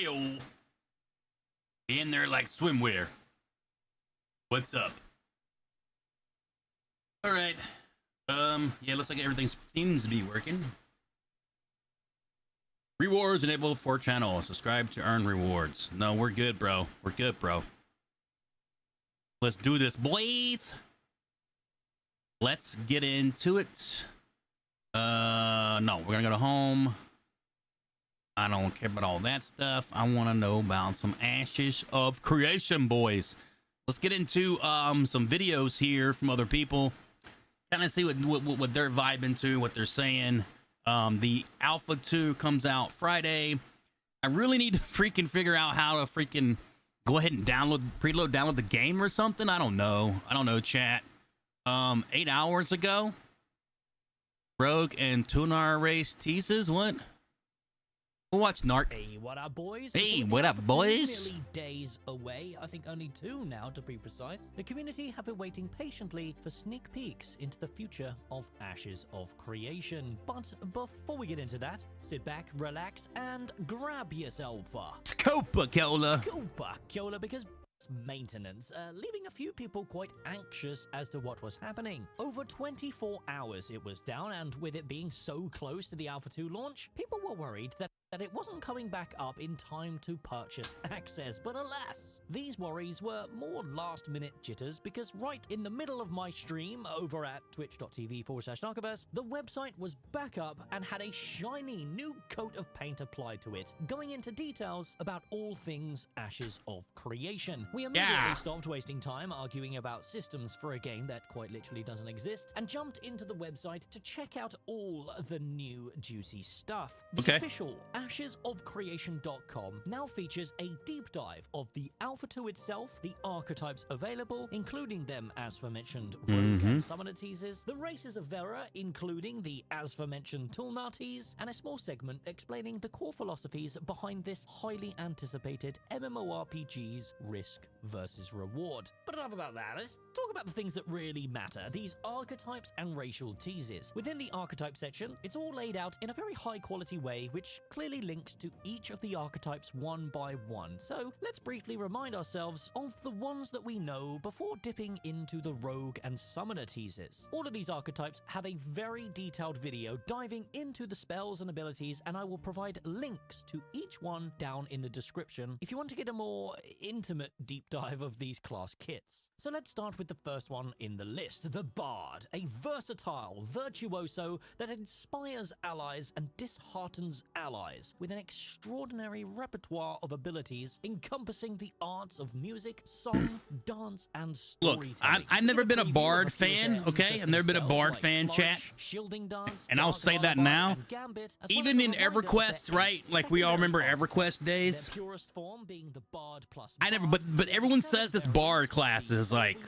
Heyo. In there like swimwear. What's up? All right. Yeah, looks like everything seems to be working. Rewards enabled for channel. Subscribe to earn rewards. No, we're good, bro. We're good, bro. Let's do this, boys. Let's get into it. No, we're gonna go to home. I don't care about all that stuff. I want to know about some Ashes of Creation, boys. Let's get into some videos here from other people. Kind of see what they're vibing to, what they're saying. The Alpha 2 comes out Friday. I really need to freaking figure out how to freaking go ahead and download the game or something. I don't know, chat. 8 hours ago, Rogue and Tunar race teases. What? We'll watch Narc. Hey, what up, boys? Hey, what up, boys? Nearly days away. I think only 2 now, to be precise. The community have been waiting patiently for sneak peeks into the future of Ashes of Creation. But before we get into that, sit back, relax, and grab yourself a Coca-Cola. Coca-Cola, because maintenance, leaving a few people quite anxious as to what was happening. Over 24 hours it was down, and with it being so close to the Alpha 2 launch, people were worried that it wasn't coming back up in time to purchase access. But alas, these worries were more last-minute jitters, because right in the middle of my stream over at twitch.tv/Narcoverse, the website was back up and had a shiny new coat of paint applied to it, going into details about all things Ashes of Creation. We immediately stopped wasting time arguing about systems for a game that quite literally doesn't exist, and jumped into the website to check out all the new juicy stuff. The official AshesOfCreation.com now features a deep dive of the Alpha 2 itself, the archetypes available, including them as aforementioned Rogue and Summoner teasers, the races of Vera, including the as aforementioned Tulnar tease, and a small segment explaining the core philosophies behind this highly anticipated MMORPG's risk versus reward. But enough about that, let's talk about the things that really matter, these archetypes and racial teases. Within the archetype section, it's all laid out in a very high quality way, which clearly links to each of the archetypes one by one. So let's briefly remind ourselves of the ones that we know before dipping into the Rogue and Summoner teasers. All of these archetypes have a very detailed video diving into the spells and abilities, and I will provide links to each one down in the description if you want to get a more intimate deep dive of these class kits. So let's start with the first one in the list, the Bard, a versatile virtuoso that inspires allies and disheartens allies with an extraordinary repertoire of abilities encompassing the arts of music, song, dance, and storytelling. Look, I've never been a Bard fan, okay? I've never been a Bard fan, chat. Shielding dance, and I'll say that now. Gambit, even in EverQuest, right? Like we all remember EverQuest days. Purest form being the Bard plus I never, but everyone says this Bard class is like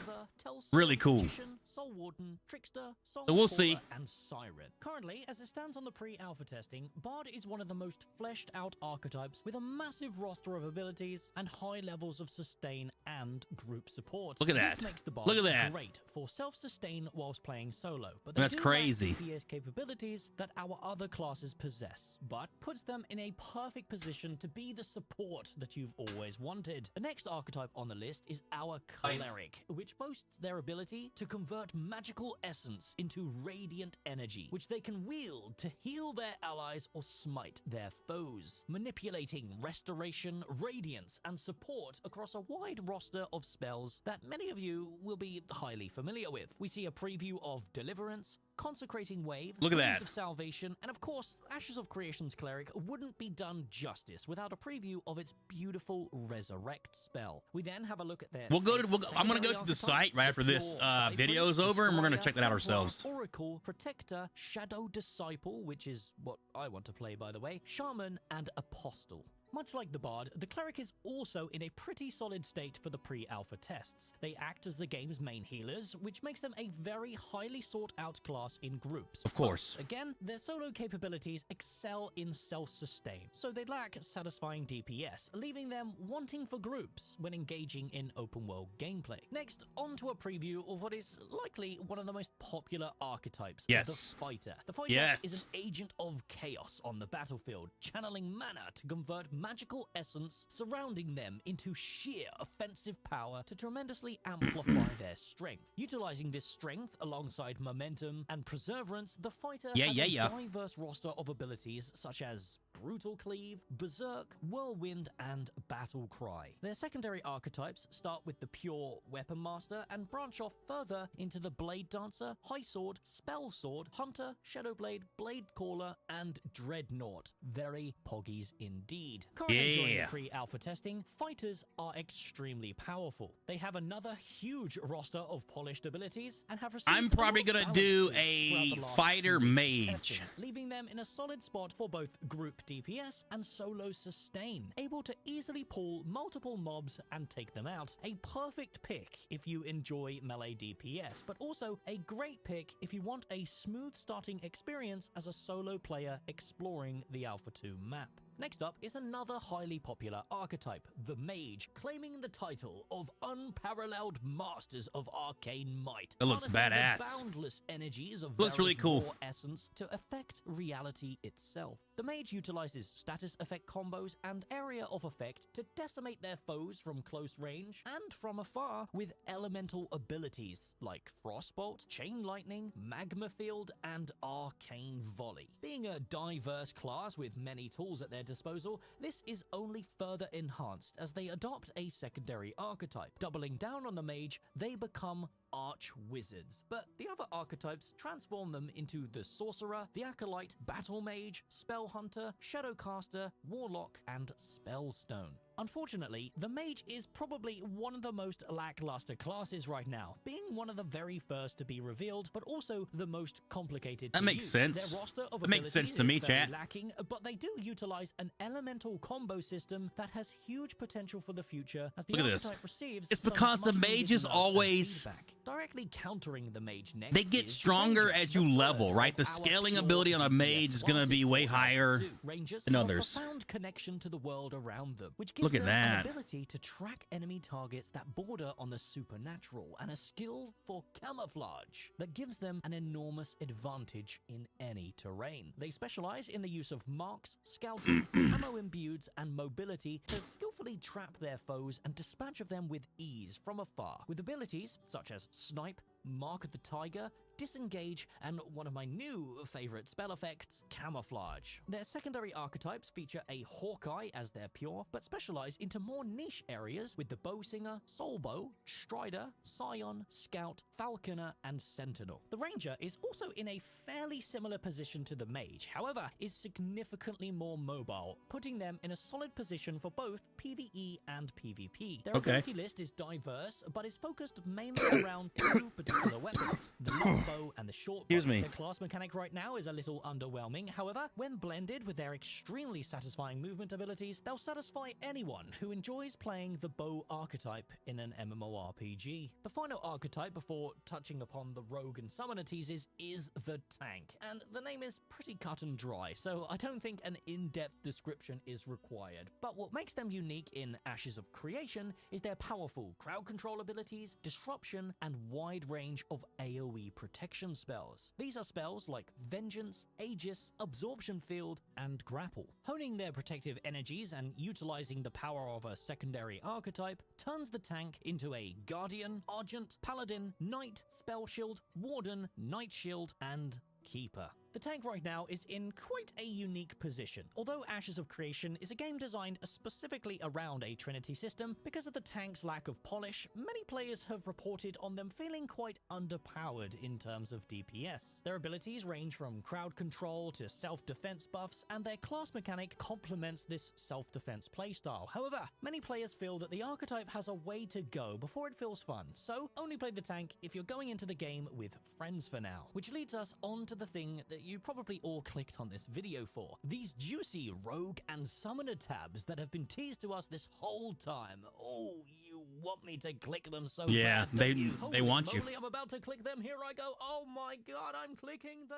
really cool. Soul Warden, Trickster, So we'll see. And Siren. Currently, as it stands on the pre-alpha testing, Bard is one of the most fleshed out archetypes with a massive roster of abilities and high levels of sustain and group support. Look at that. This makes the Bard Look at that. great for self-sustain whilst playing solo, but That's crazy. DPS capabilities that our other classes possess, but puts them in a perfect position to be the support that you've always wanted. The next archetype on the list is our Cleric, which boasts their ability to convert magical essence into radiant energy, which they can wield to heal their allies or smite their foes, manipulating restoration, radiance, and support across a wide roster of spells that many of you will be highly familiar with. We see a preview of Deliverance, Consecrating Wave, Look at Wings that. of Salvation, and of course, Ashes of Creation's Cleric wouldn't be done justice without a preview of its beautiful Resurrect spell. We then have a look at their... I'm gonna go to the site right after this video is over, and we're gonna check that out ourselves. Oracle, Protector, Shadow Disciple, which is what I want to play, by the way, Shaman, and Apostle. Much like the Bard, the Cleric is also in a pretty solid state for the pre-alpha tests. They act as the game's main healers, which makes them a very highly sought-out class in groups. Of course. But again, their solo capabilities excel in self-sustain, so they lack satisfying DPS, leaving them wanting for groups when engaging in open-world gameplay. Next, on to a preview of what is likely one of the most popular archetypes, the Fighter. The Fighter is an agent of chaos on the battlefield, channeling mana to convert magical essence surrounding them into sheer offensive power to tremendously amplify their strength. Utilizing this strength alongside momentum and perseverance, the fighter has a diverse roster of abilities such as Brutal Cleave, Berserk, Whirlwind, and Battle Cry. Their secondary archetypes start with the pure Weapon Master and branch off further into the Blade Dancer, High Sword, Spell Sword, Hunter, Shadowblade, Blade Caller, and Dreadnought. Very poggies indeed. Currently during the pre-alpha testing, fighters are extremely powerful. They have another huge roster of polished abilities and have received I'm probably gonna do a fighter mage, testing, leaving them in a solid spot for both group DPS and solo sustain, able to easily pull multiple mobs and take them out. A perfect pick if you enjoy melee DPS, but also a great pick if you want a smooth starting experience as a solo player exploring the Alpha 2 map. Next up is another highly popular archetype, the Mage, claiming the title of unparalleled masters of arcane might. It looks badass. The boundless energies of looks really cool. raw essence to affect reality itself. The Mage utilizes status effect combos and area of effect to decimate their foes from close range and from afar with elemental abilities like Frostbolt, Chain Lightning, Magma Field, and Arcane Volley. Being a diverse class with many tools at their disposal, this is only further enhanced as they adopt a secondary archetype. Doubling down on the Mage, they become Arch Wizards, but the other archetypes transform them into the Sorcerer, the Acolyte, Battle Mage, Spell Hunter, Shadowcaster, Warlock, and Spellstone. Unfortunately, the Mage is probably one of the most lackluster classes right now, being one of the very first to be revealed, but also the most complicated to That makes use. sense. Their roster of That makes sense to me, is very chat. lacking, but they do utilize an elemental combo system that has huge potential for the future as the Look at this. archetype receives It's some because the much-needed Mage is love and always- feedback. Directly countering the Mage next They get is stronger Rangers, as you the third level, right? of The our scaling pure ability on a DPS Mage is gonna be classes way for higher Alpha 2. Rangers than have others. a profound connection to the world around them, which Look gives at them that. an ability to track enemy targets that border on the supernatural and a skill for camouflage that gives them an enormous advantage in any terrain. They specialize in the use of marks, scouting, ammo imbued, and mobility to skillfully trap their foes and dispatch of them with ease from afar, with abilities such as Snipe, Mark of the Tiger, Disengage, and one of my new favorite spell effects, Camouflage. Their secondary archetypes feature a Hawkeye as their pure, but specialize into more niche areas with the Bowsinger, Soulbow, Strider, Scion, Scout, Falconer, and Sentinel. The Ranger is also in a fairly similar position to the Mage, however, is significantly more mobile, putting them in a solid position for both PvE and PvP. Their ability list is diverse, but is focused mainly around two particular weapons, the longbow and the short bow. Their class mechanic right now is a little underwhelming, however, when blended with their extremely satisfying movement abilities, they'll satisfy anyone who enjoys playing the bow archetype in an MMORPG. The final archetype before touching upon the rogue and summoner teases is the tank, and the name is pretty cut and dry, so I don't think an in-depth description is required. But what makes them unique in Ashes of Creation is their powerful crowd control abilities, disruption, and wide range of AoE protection spells. These are spells like Vengeance, Aegis, Absorption Field, and Grapple. Honing their protective energies and utilizing the power of a secondary archetype turns the tank into a Guardian, Argent, Paladin, Knight, Spell Shield, Warden, Knight Shield, and Keeper. The tank right now is in quite a unique position. Although Ashes of Creation is a game designed specifically around a Trinity system, because of the tank's lack of polish, many players have reported on them feeling quite underpowered in terms of DPS. Their abilities range from crowd control to self-defense buffs, and their class mechanic complements this self-defense playstyle. However, many players feel that the archetype has a way to go before it feels fun, so only play the tank if you're going into the game with friends for now. Which leads us on to the thing that you probably all clicked on this video for. These juicy rogue and summoner tabs that have been teased to us this whole time. Oh, you want me to click them so bad, they don't you? they want you. I'm about to click them. Here I go. Oh my god, I'm clicking them.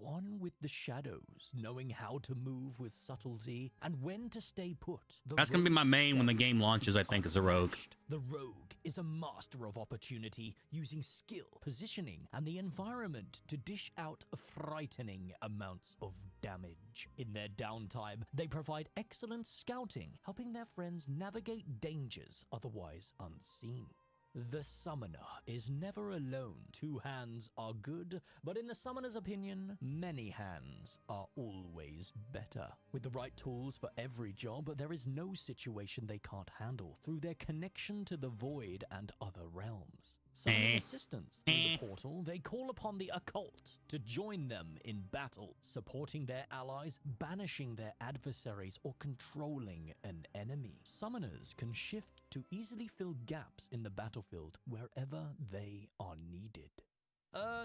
one with the shadows, knowing how to move with subtlety and when to stay put. That's gonna be my main when the game launches, I think, is a rogue. The rogue is a master of opportunity, using skill, positioning, and the environment to dish out frightening amounts of damage. In their downtime, they provide excellent scouting, helping their friends navigate dangers otherwise unseen. The summoner is never alone. 2 hands are good, but in the summoner's opinion, many hands are always better. With the right tools for every job, there is no situation they can't handle through their connection to the void and other realms. Summoning assistance through the portal, they call upon the occult to join them in battle, supporting their allies, banishing their adversaries, or controlling an enemy. Summoners can shift to easily fill gaps in the battlefield wherever they are needed.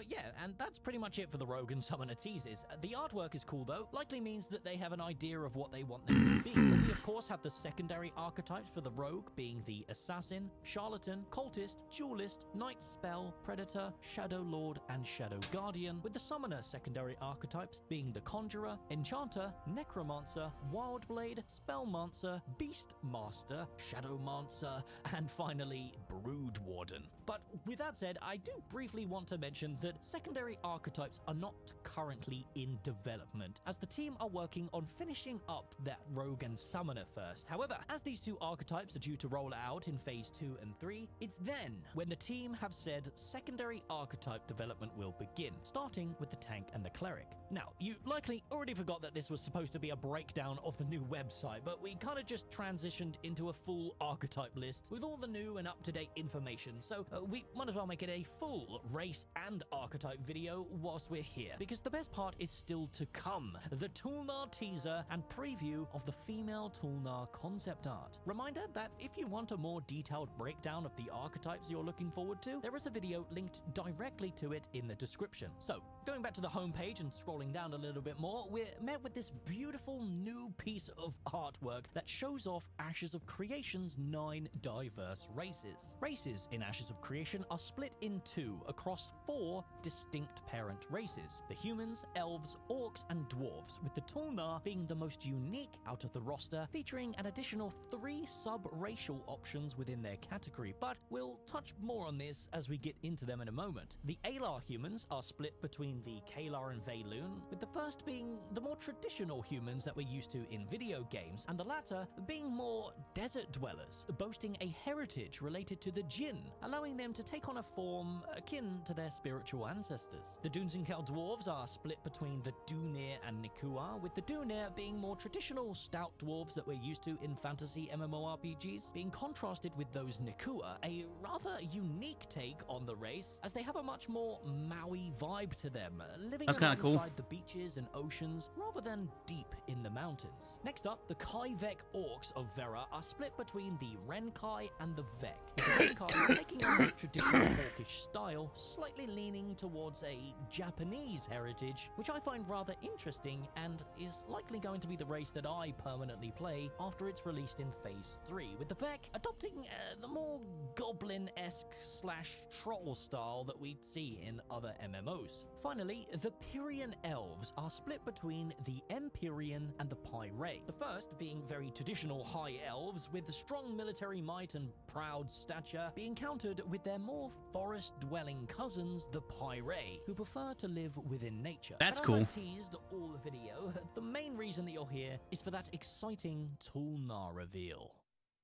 Yeah, and that's pretty much it for the Rogue and Summoner teases. The artwork is cool though, likely means that they have an idea of what they want them to be. But we of course have the secondary archetypes for the Rogue being the Assassin, Charlatan, Cultist, Duelist, Knight Spell, Predator, Shadow Lord, and Shadow Guardian, with the Summoner secondary archetypes being the Conjurer, Enchanter, Necromancer, Wildblade, Spellmancer, Beastmaster, Shadowmancer, and finally Brood Warden. But with that said, I do briefly want to mention that secondary archetypes are not currently in development, as the team are working on finishing up that Rogue and Summoner first. However, as these 2 archetypes are due to roll out in Phase 2 and 3, it's then when the team have said secondary archetype development will begin, starting with the Tank and the Cleric. Now, you likely already forgot that this was supposed to be a breakdown of the new website, but we kind of just transitioned into a full archetype list with all the new and up-to-date information, so we might as well make it a full race and archetype video whilst we're here, because the best part is still to come: the Tulnar teaser and preview of the female Tulnar concept art. Reminder that if you want a more detailed breakdown of the archetypes you're looking forward to, there is a video linked directly to it in the description. So, going back to the homepage and scrolling down a little bit more, we're met with this beautiful new piece of artwork that shows off Ashes of Creation's 9 diverse races. Races in Ashes of Creation are split in 2 across 4 distinct parent races: the humans, elves, orcs, and dwarves, with the Tulnar being the most unique out of the roster, featuring an additional 3 sub-racial options within their category, but we'll touch more on this as we get into them in a moment. The Alar humans are split between the Kalar and Veyloon, with the first being the more traditional humans that we're used to in video games, and the latter being more desert dwellers, boasting a heritage related to the Jinn, allowing them to take on a form akin to their spiritual ancestors. The Dunsinkel dwarves are split between the Dunir and Nikua, with the Dunir being more traditional stout dwarves that we're used to in fantasy MMORPGs, being contrasted with those Nikua, a rather unique take on the race, as they have a much more Maui vibe to them, living alongside cool. the beaches and oceans rather than deep in the mountains. Next up, the Kaivek orcs of Vera are split between the Renkai and the Vek, with the Renkai taking on the traditional orcish style, slightly leaning towards a Japanese heritage, which I find rather interesting and is likely going to be the race that I permanently play after it's released in Phase 3, with the Vek adopting the more goblin-esque / troll style that we'd see in other MMOs. Finally, the Pyrian elves are split between the Empyrean and the Pyre, the first being very traditional high elves with strong military might and proud stature, being countered with their more forest-dwelling cousins, the Pyre, who prefer to live within nature. That's As cool. I teased all the video, the main reason that you're here is for that exciting Tulnar reveal.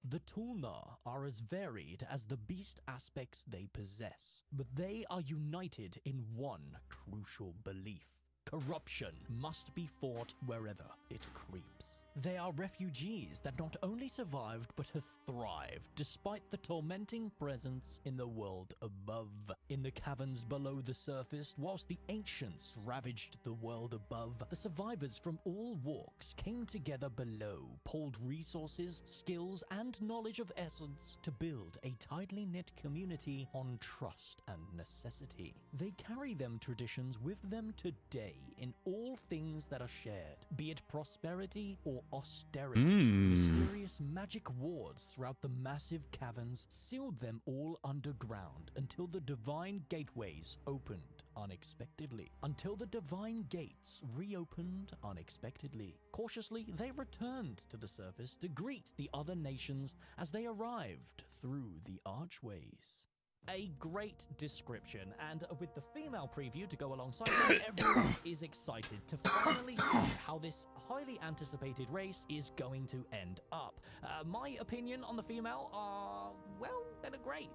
The Tulnar are as varied as the beast aspects they possess, but they are united in one crucial belief: corruption must be fought wherever it creeps. They are refugees that not only survived but have thrived despite the tormenting presence in the world above. In the caverns below the surface, whilst the ancients ravaged the world above, the survivors from all walks came together below, pooled resources, skills, and knowledge of essence to build a tightly knit community on trust and necessity. They carry them traditions with them today in all things that are shared, be it prosperity or austerity. Mysterious magic wards throughout the massive caverns sealed them all underground until the divine gateways opened. unexpectedly, until the divine gates reopened unexpectedly. Cautiously, they returned to the surface to greet the other nations as they arrived through the archways. A great description, and with the female preview to go alongside it, everyone is excited to finally see how this highly anticipated race is going to end up. My opinion on the female are, well, they're great.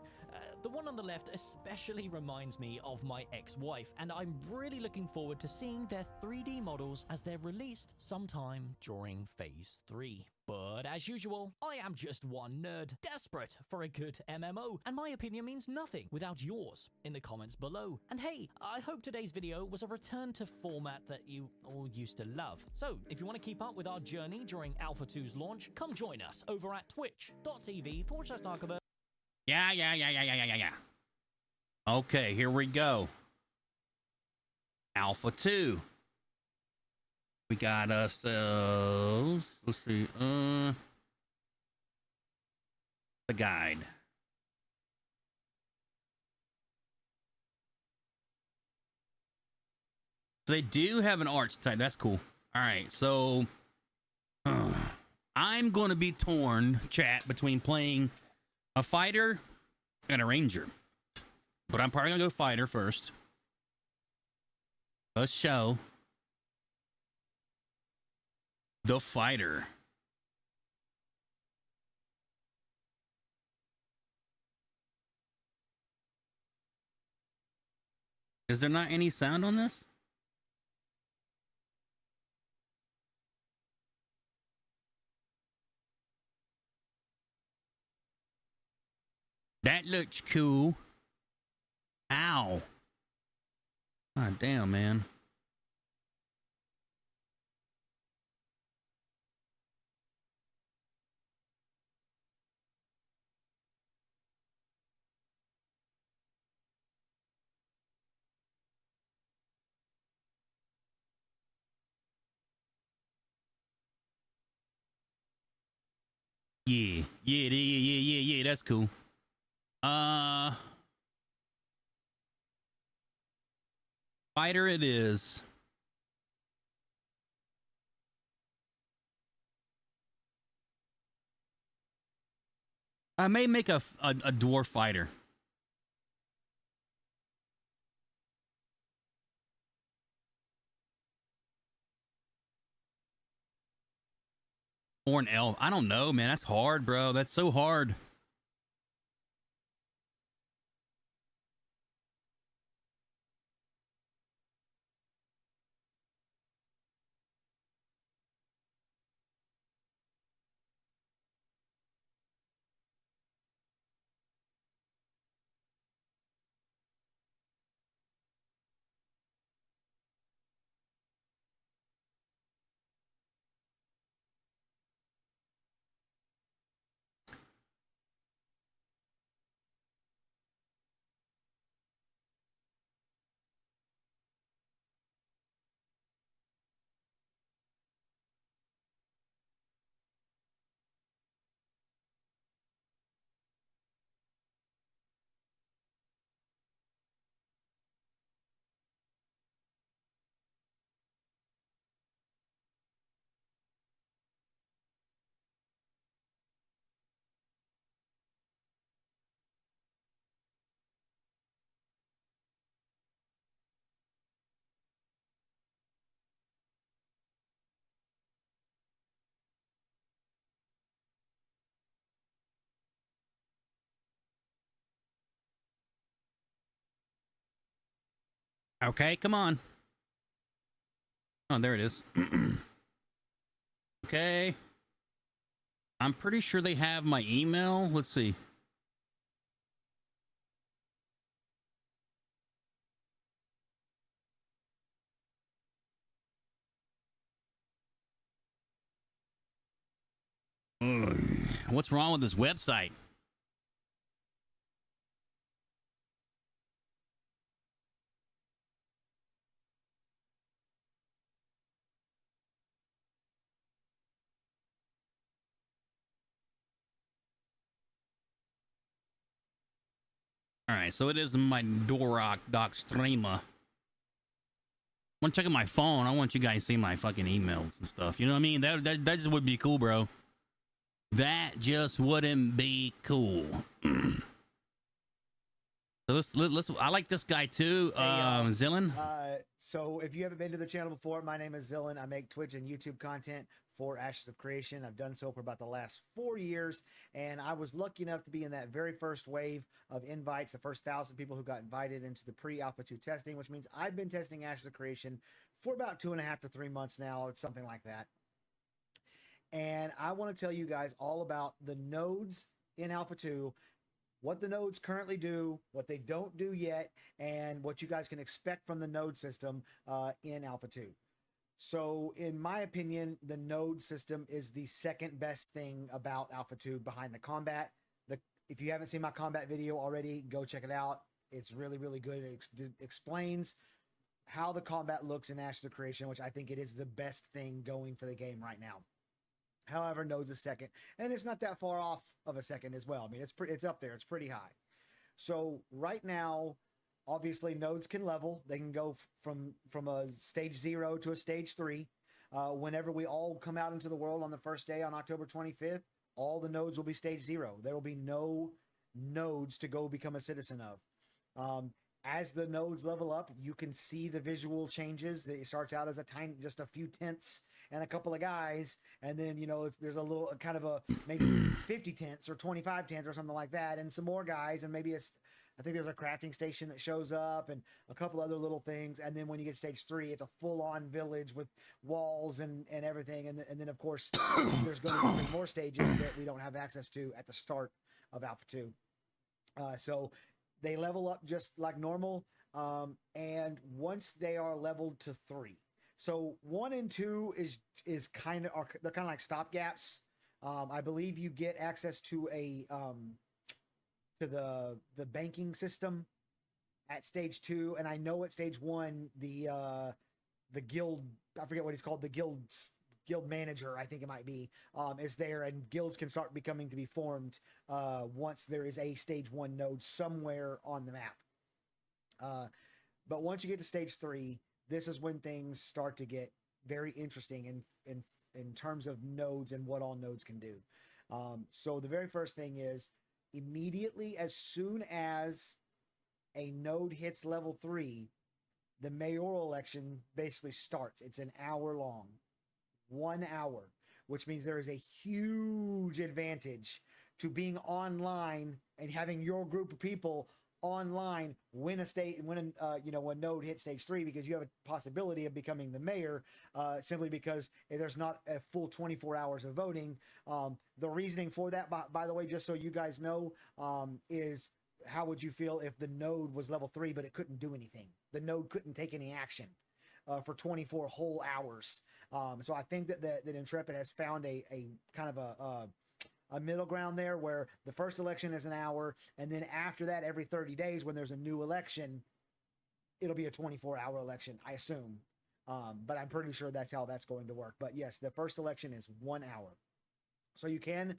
The one on the left especially reminds me of my ex-wife, and I'm really looking forward to seeing their 3D models as they're released sometime during Phase 3. But as usual, I am just one nerd, desperate for a good MMO, and my opinion means nothing without yours in the comments below. And hey, I hope today's video was a return to format that you all used to love. So, if you want to keep up with our journey during Alpha 2's launch, come join us over at twitch.tv/Narcoverse. Yeah. Okay, here we go. Alpha 2. We got ourselves, let's see, the guide. So they do have an arch type. That's cool. All right, so I'm going to be torn, chat, between playing a fighter and a ranger. But I'm probably going to go fighter first. Let's show the fighter. Is there not any sound on this? That looks cool. Ow. God damn, man. Yeah, that's cool. Fighter it is. I may make a dwarf fighter. Or an elf. I don't know, man. That's hard, bro. That's so hard. Okay, come on. Oh, there it is. Okay. I'm pretty sure they have my email. Let's see. Ugh. What's wrong with this website? All right, so it is my Dorok Doc streamer. When checking my phone, I want you guys to see my fucking emails and stuff. You know what I mean? That just would be cool, bro. That just wouldn't be cool. So let's. I like this guy too, Zillin. So if you haven't been to the channel before, my name is Zillin. I make Twitch and YouTube content for Ashes of Creation. I've done so for about the last 4 years, and I was lucky enough to be in that very first wave of invites, the first 1,000 people who got invited into the pre-Alpha 2 testing, which means I've been testing Ashes of Creation for about 2.5 to 3 months now. It's something like that. And I want to tell you guys all about the nodes in Alpha 2, what the nodes currently do, what they don't do yet, and what you guys can expect from the node system in Alpha 2. So in my opinion, the node system is the second best thing about Alpha 2 behind the combat. If you haven't seen my combat video already, go check it out. It's really, really good. It explains how the combat looks in Ashes of Creation, which I think it is the best thing going for the game right now. However, node's a second, and it's not that far off of a second as well. I mean, it's up there. It's pretty high. So right now, obviously, nodes can level. They can go from a stage 0 to a stage 3. Whenever we all come out into the world on the first day on October 25th, all the nodes will be stage 0. There will be no nodes to go become a citizen of. As the nodes level up, you can see the visual changes. It starts out as just a few tents and a couple of guys, and then if there's a little kind of a maybe 50 tents or 25 tents or something like that, and some more guys, and maybe I think there's a crafting station that shows up and a couple other little things. And then when you get stage 3, it's a full-on village with walls and everything. And then of course there's going to be more stages that we don't have access to at the start of Alpha 2. So they level up just like normal. And once they are leveled to 3, so 1 and 2 is they're kind of like stopgaps. I believe you get access to the banking system at stage 2, and I know at stage 1 the guild, I forget what he's called, the guild manager, I think it might be, is there, and guilds can start becoming to be formed once there is a stage 1 node somewhere on the map. But once you get to stage 3, this is when things start to get very interesting in terms of nodes and what all nodes can do. So the very first thing is, immediately as soon as a node hits level 3, the mayoral election basically starts. It's an hour long, 1 hour, which means there is a huge advantage to being online and having your group of people online when a node hits stage 3, because you have a possibility of becoming the mayor, simply because there's not a full 24 hours of voting. The reasoning for that, by the way, just so you guys know, is how would you feel if the node was level 3 but it couldn't do anything? The node couldn't take any action for 24 whole hours. So I think that Intrepid has found a kind of a middle ground there, where the first election is an hour, and then after that, every 30 days when there's a new election, it'll be a 24-hour election, I assume. But I'm pretty sure that's how that's going to work. But yes, the first election is 1 hour. So you can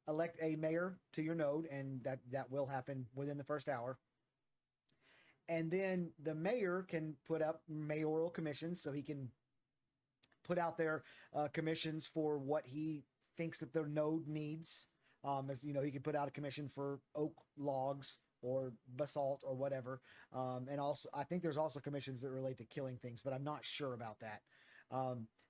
elect a mayor to your node, and that will happen within the first hour. And then the mayor can put up mayoral commissions, so he can put out their commissions for what he thinks that their node needs. As you know, he can put out a commission for oak logs or basalt or whatever. And also, I think there's also commissions that relate to killing things, but I'm not sure about that.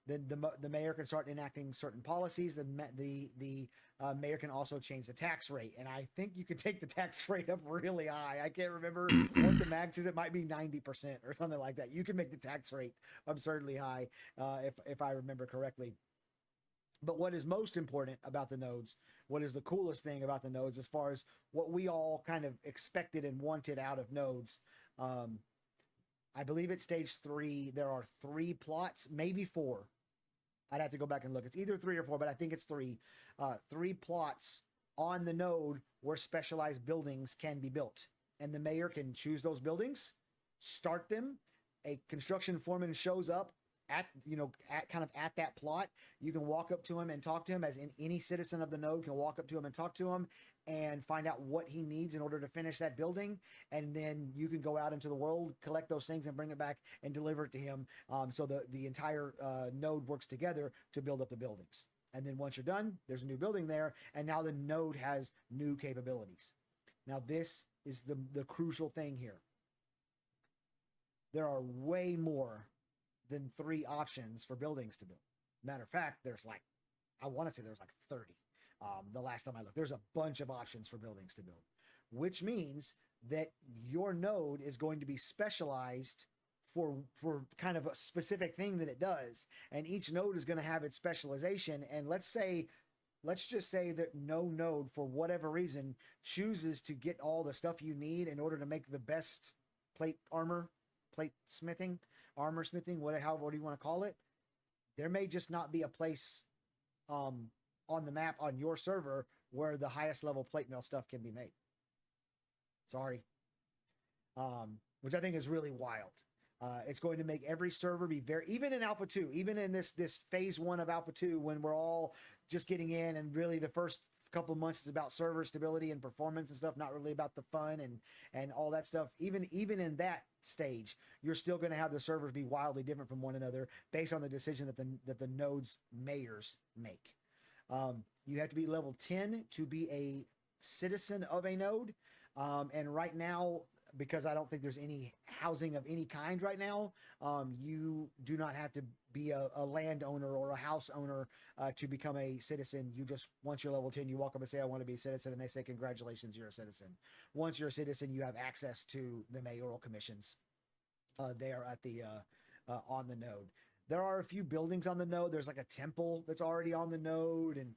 Then the mayor can start enacting certain policies. The mayor can also change the tax rate, and I think you can take the tax rate up really high. I can't remember what the max is. It might be 90% or something like that. You can make the tax rate absurdly high, if I remember correctly. But what is most important about the nodes, what is the coolest thing about the nodes, as far as what we all kind of expected and wanted out of nodes, I believe at stage 3, there are 3 plots, maybe 4. I'd have to go back and look. It's either 3 or 4, but I think it's 3. 3 plots on the node where specialized buildings can be built. And the mayor can choose those buildings, start them. A construction foreman shows up at kind of at that plot, you can walk up to him and talk to him, as in any citizen of the node can walk up to him and talk to him and find out what he needs in order to finish that building. And then you can go out into the world, collect those things, and bring it back and deliver it to him. So the entire node works together to build up the buildings. And then once you're done, there's a new building there, and now the node has new capabilities. Now this is the crucial thing here. There are way more than 3 options for buildings to build. Matter of fact, I want to say there's like 30. The last time I looked, there's a bunch of options for buildings to build, which means that your node is going to be specialized for kind of a specific thing that it does. And each node is going to have its specialization. And let's just say that no node, for whatever reason, chooses to get all the stuff you need in order to make the best armor smithing, whatever you want to call it. There may just not be a place on the map on your server where the highest level plate mill stuff can be made. Sorry. Which I think is really wild. It's going to make every server be even in Alpha 2, even in this phase 1 of Alpha 2, when we're all just getting in, and really the first couple of months is about server stability and performance and stuff, not really about the fun and all that stuff. Even in that stage, you're still going to have the servers be wildly different from one another based on the decision that the node's mayors make. You have to be level 10 to be a citizen of a node. And right now, because I don't think there's any housing of any kind right now, you do not have to be a landowner or a house owner to become a citizen. You just, once you're level 10, you walk up and say, I want to be a citizen, and they say, congratulations, you're a citizen. Once you're a citizen, you have access to the mayoral commissions there at the on the node. There are a few buildings on the node. There's like a temple that's already on the node, and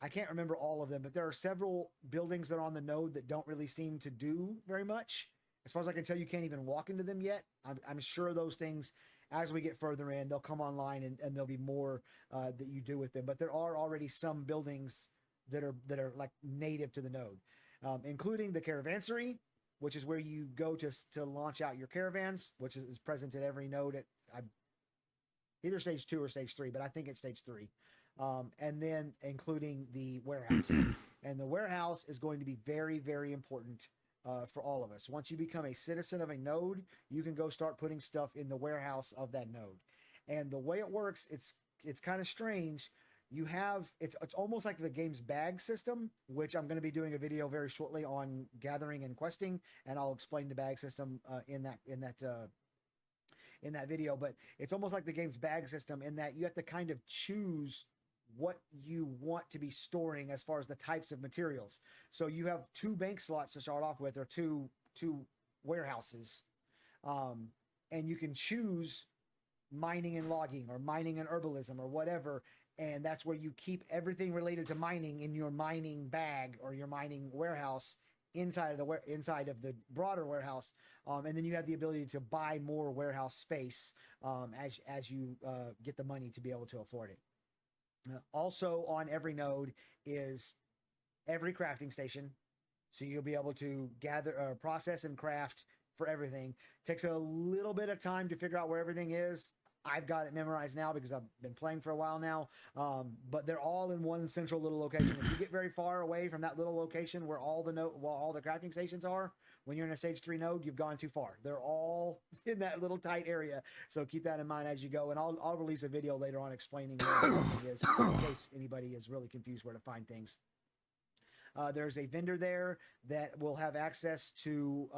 I can't remember all of them, but there are several buildings that are on the node that don't really seem to do very much. As far as I can tell, you can't even walk into them yet. I'm sure those things, as we get further in, they'll come online, and there'll be more that you do with them. But there are already some buildings that are like native to the node, including the caravanserai, which is where you go to launch out your caravans, which is present at every node at either stage 2 or stage 3, but I think it's stage 3. And then including the warehouse. And the warehouse is going to be very, very important for all of us. Once you become a citizen of a node, you can go start putting stuff in the warehouse of that node. And the way it works, it's kind of strange. It's almost like the game's bag system, which I'm going to be doing a video very shortly on gathering and questing, and I'll explain the bag system in that video. But it's almost like the game's bag system in that you have to kind of choose what you want to be storing as far as the types of materials. So you have 2 bank slots to start off with, or two warehouses, and you can choose mining and logging, or mining and herbalism, or whatever, and that's where you keep everything related to mining in your mining bag or your mining warehouse inside of the broader warehouse, and then you have the ability to buy more warehouse space as you get the money to be able to afford it. Also on every node is every crafting station, so you'll be able to gather, process, and craft for everything. Takes a little bit of time to figure out where everything is. I've got it memorized now because I've been playing for a while now, but they're all in one central little location. If you get very far away from that little location where all the crafting stations are, when you're in a stage 3 node, you've gone too far. They're all in that little tight area, so keep that in mind as you go. And I'll release a video later on explaining where everything is, in case anybody is really confused where to find things. There's a vendor there that will have access to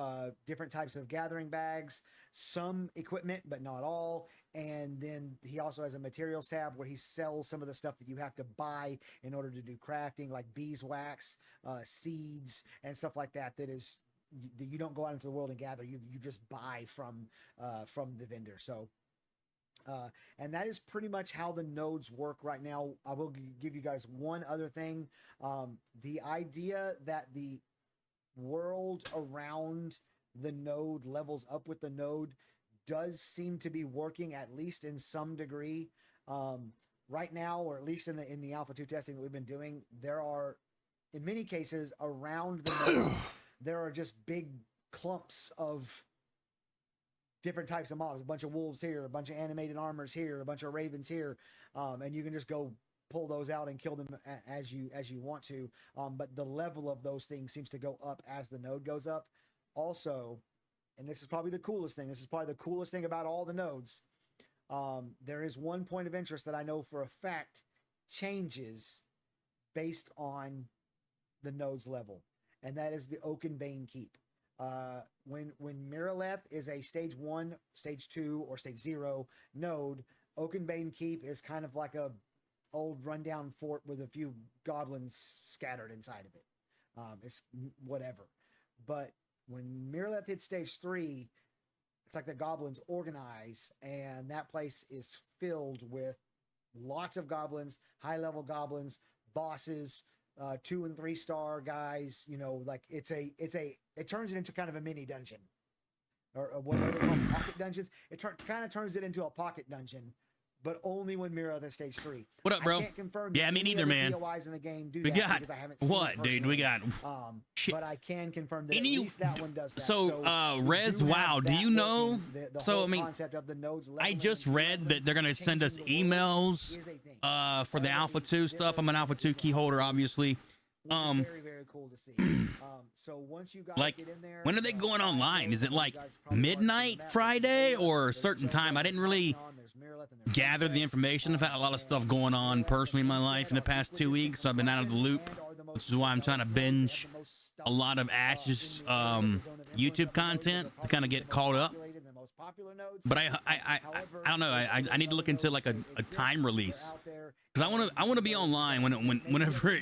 different types of gathering bags, some equipment, but not all. And then he also has a materials tab where he sells some of the stuff that you have to buy in order to do crafting, like beeswax, seeds, and stuff like that. That you don't go out into the world and gather. You just buy from the vendor. So. And that is pretty much how the nodes work right now. I will give you guys one other thing. The idea that the world around the node levels up with the node does seem to be working, at least in some degree. Right now, or at least in the Alpha 2 testing that we've been doing, there are, in many cases, around the nodes, there are just big clumps of different types of mobs, a bunch of wolves here, a bunch of animated armors here, a bunch of ravens here, and you can just go pull those out and kill them as you want to. But the level of those things seems to go up as the node goes up. Also, and this is probably the coolest thing. This is probably the coolest thing about all the nodes. There is one point of interest that I know for a fact changes based on the node's level, and that is the Oakenbane Keep. When Miraleth is a stage 1, stage 2, or stage 0 node, Oakenbane Keep is kind of like a old rundown fort with a few goblins scattered inside of it. It's whatever. But when Miraleth hits stage 3, it's like the goblins organize, and that place is filled with lots of goblins, high-level goblins, bosses, 2 and 3 star guys. You know, like it turns it into kind of a mini dungeon, or what they call pocket dungeons. It kind of turns it into a pocket dungeon, but only when Mirror is stage 3. What up, bro? I can't confirm. Yeah, me neither, man. POIs in the game do We that got because I haven't seen what, it dude? We got shit. but I can confirm that at least that one does that. So, we Res, do have wow, do that you know? working. The So, whole I mean, concept of the nodes I leveling just and read that they're gonna send us changing the world emails is a thing. for the Alpha 2 stuff. I'm an Alpha 2 key holder, obviously. Which is very, very cool to see. So once you guys Like, get in there, when are they going online? Is it like you guys probably watched midnight the map, Friday there's or a Mirrorleth, certain there's time? I didn't really there's Mirrorleth, and there's gather the Mirrorleth. information. I've had a lot of stuff going on personally in my life in the past 2 weeks, so I've been out of the loop, which is why I'm trying to binge a lot of Ash's YouTube content to kind of get caught up. But I don't know. I need to look into like a time release, because I want to be online whenever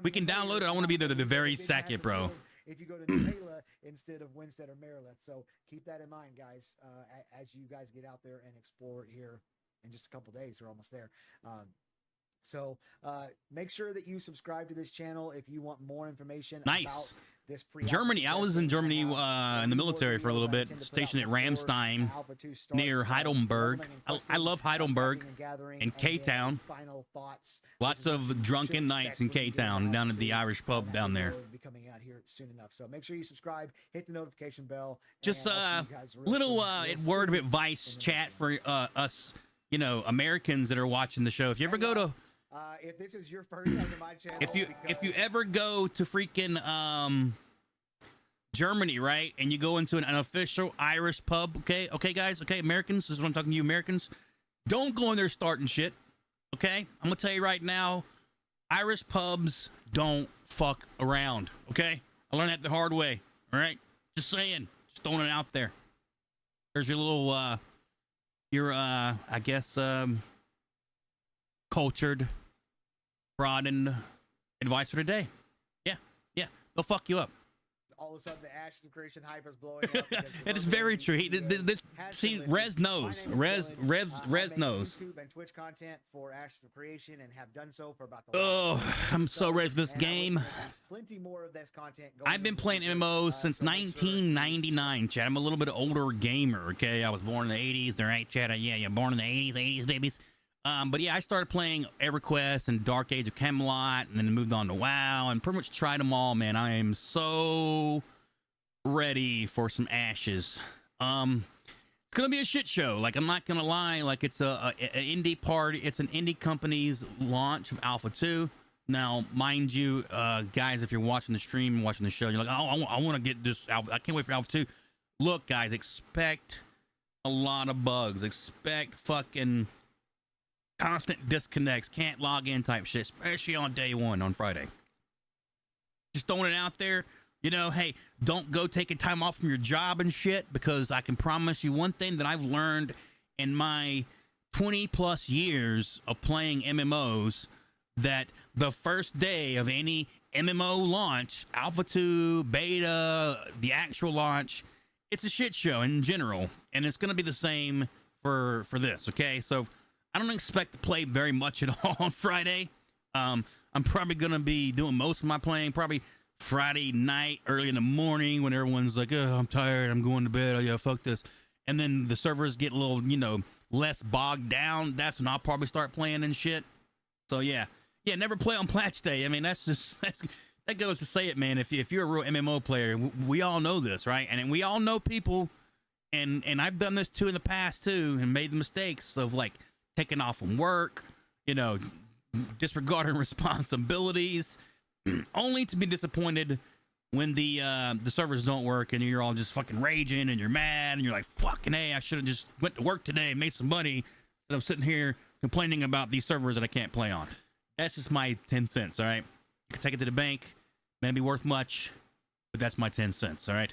we can download it. I want to be there the very second, bro. If you go to Nihela instead of Winstead or Mirrorleth. So keep that in mind, guys, as you guys get out there and explore it here in just a couple days. We're almost there. So make sure that you subscribe to this channel if you want more information about this Germany. I was in Germany in the military for a little bit, stationed at Ramstein near Heidelberg. I love Heidelberg and K-Town. Lots of drunken nights in K-Town down at the Irish pub down there. Be coming out here soon enough. So make sure you subscribe, hit the notification bell. Just and I'll see you guys real little soon. word of advice, chat for us, you know, Americans that are watching the show. If you ever go to if this is your first time to my channel, if you ever go to freaking Germany, right, and you go into an official Irish pub, okay, guys, okay, Americans, this is what I'm talking to you, Americans, don't go in there starting shit, okay? I'm gonna tell you right now, Irish pubs don't fuck around, okay? I learned that the hard way, all right? Just saying, just throwing it out there. There's your little, I guess, cultured, broadened advice for today. Yeah, they'll fuck you up. All of a sudden, the Ashes of Creation hype is blowing up. It is very true. See, Rez knows. Rez knows. YouTube and Twitch content for Ashes of Creation and have done so for about the I'm so ready for this game. Plenty more of this content. I've been playing MMOs since 1999, Chad. I'm a little bit older gamer, okay? I was born in the 80s, all right, Chad? Yeah, born in the 80s, babies. But yeah, I started playing EverQuest and Dark Age of Camelot, and then moved on to WoW, and pretty much tried them all, man. I am so ready for some Ashes. It's gonna be a shit show. Like, I'm not gonna lie. Like, it's an indie party. It's an indie company's launch of Alpha 2. Now, mind you, guys, if you're watching the stream and watching the show, you're like, oh, I want to get this Alpha. I can't wait for Alpha 2. Look, guys, expect a lot of bugs. Expect fucking constant disconnects, can't log in type shit, especially on day one on Friday. Just throwing it out there. You know, hey, don't go taking time off from your job and shit, because I can promise you one thing that I've learned in my 20 plus years of playing MMOs, that the first day of any MMO launch, Alpha 2, Beta, the actual launch, it's a shit show in general. And it's going to be the same for this, okay? So I don't expect to play very much at all on Friday. I'm probably going to be doing most of my playing probably Friday night, early in the morning, when everyone's like, oh, I'm tired, I'm going to bed, oh yeah, fuck this. And then the servers get a little, you know, less bogged down. That's when I'll probably start playing and shit. So yeah, never play on patch day. I mean, that goes to say it, man. If you're a real MMO player, we all know this, right? And we all know people And I've done this too in the past too, and made the mistakes of like taking off from work, you know, disregarding responsibilities, only to be disappointed when the servers don't work and you're all just fucking raging and you're mad and you're like, fucking hey, I should have just went to work today and made some money instead of sitting here complaining about these servers that I can't play on. That's just my 10 cents, all right? You can take it to the bank, may not be worth much, but that's my 10 cents, all right?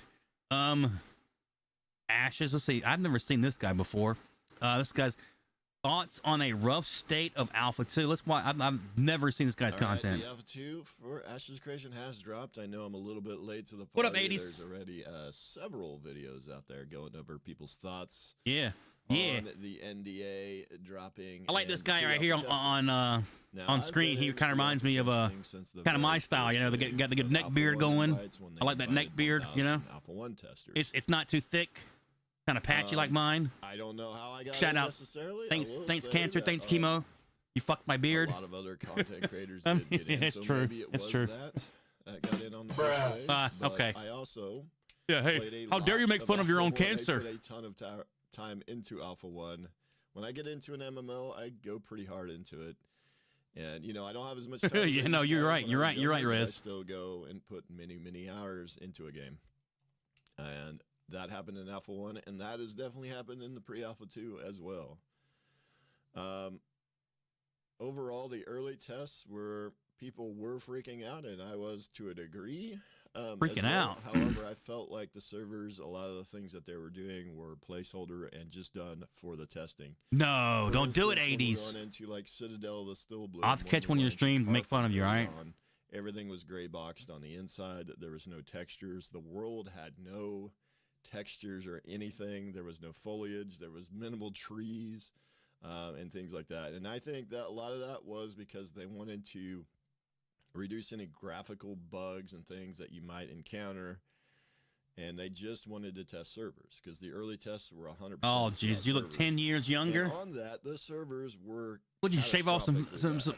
Ashes, let's see. I've never seen this guy before. This guy's thoughts on a rough state of Alpha 2. Let's watch. I've never seen this guy's content. The Alpha 2 for Ashes Creation has dropped. I know I'm a little bit late to the party. What up, 80s? There's already several videos out there going over people's thoughts. Yeah. On the NDA dropping. I like this and guy right here pre-alpha on Now, screen. I've He been kind of reminds me of since the kind of my very style, you know, first got the good wave neck of beard Alpha 1 going. invites when they I like that neck invited beard, you know. 1,000 Alpha 1 testers. It's not too thick, kind of patchy like mine. I don't know how I got Shout it out. necessarily. Thanks I will say cancer, that, thanks chemo. You fucked my beard. A lot of other content creators did get in, It's so true. maybe it It's was true. that got in on the first wave. Ah, but okay. I also Yeah, played hey, a how dare lot you make fun of your own Alpha 1. I cancer? put a ton of time into Alpha 1. When I get into an MMO, I go pretty hard into it. And, you know, I don't have as much time. as Yeah, I no, used you're to right, when you're I right, was you're right, younger, but Rez. I still go and put many, many hours into a game. And that happened in Alpha 1, and that has definitely happened in the pre-Alpha 2 as well. Overall, the early tests were people were freaking out, and I was to a degree. Freaking out. However, I felt like the servers, a lot of the things that they were doing were placeholder and just done for the testing. No, For don't do it, instance, when we're 80s. going into like Citadel, the Stillbloom. I'll have to catch one of your streams and make fun of you, all right? Everything was gray boxed on the inside. There was no textures. The world had no textures or anything. There was no foliage. There was minimal trees and things like that. And I think that a lot of that was because they wanted to reduce any graphical bugs and things that you might encounter. And they just wanted to test servers because the early tests were 100%. Oh, jeez, you look 10 years younger. And on that, the servers were. Would you shave off some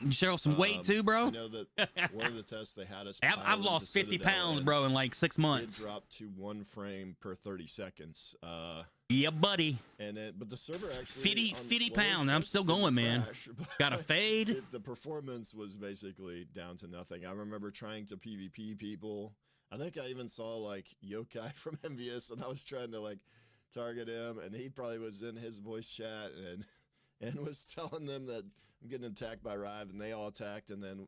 you shave off some weight too, bro? I know that one of the tests they had us. I've lost 50 pounds, bro, in like 6 months. It dropped to 1 frame per 30 seconds. Yeah, buddy. And then, but the server actually 50 pounds. I'm still going, man. Got a fade. The performance was basically down to nothing. I remember trying to PvP people. I think I even saw like Yokai from MVS, and I was trying to like target him, and he probably was in his voice chat and was telling them that I'm getting attacked by Rive, and they all attacked, and then